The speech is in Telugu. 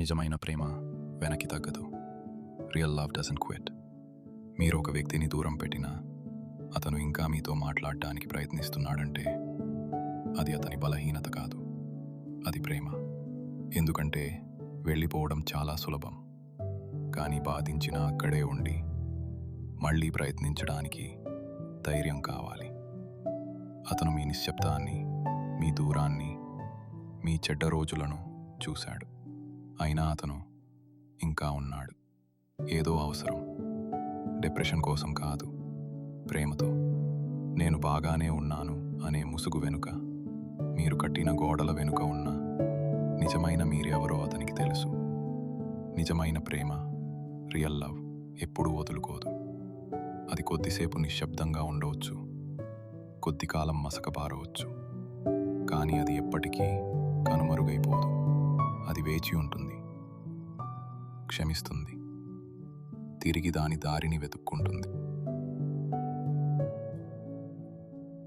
నిజమైన ప్రేమ వెనక్కి తగ్గదు. Real love doesn't quit. మీరు ఒక వ్యక్తిని దూరం పెట్టినా అతను ఇంకా మీతో మాట్లాడడానికి ప్రయత్నిస్తున్నాడంటే అది అతని బలహీనత కాదు, అది ప్రేమ. ఎందుకంటే వెళ్ళిపోవడం చాలా సులభం, కానీ బాధించిన అక్కడే ఉండి మళ్ళీ ప్రయత్నించడానికి ధైర్యం కావాలి. అతను మీ నిశ్శబ్దాన్ని, మీ దూరాన్ని, మీ చెడ్డ రోజులను చూశాడు. అయినా అతను ఇంకా ఉన్నాడు. ఏదో అవసరం, డిప్రెషన్ కోసం కాదు, ప్రేమతో. నేను బాగానే ఉన్నాను అనే ముసుగు వెనుక, మీరు కట్టిన గోడల వెనుక ఉన్న నిజమైన మీరెవరో అతనికి తెలుసు. నిజమైన ప్రేమ, రియల్ లవ్ ఎప్పుడూ వదులుకోదు. అది కొద్దిసేపు నిశ్శబ్దంగా ఉండవచ్చు, కొద్ది కాలం మసకబారవచ్చు, కానీ అది ఎప్పటికీ కనుమరుగైపోదు. అది వేచి ఉంటుంది, క్షమిస్తుంది, తిరిగి దాని దారిని వెతుక్కుంటుంది.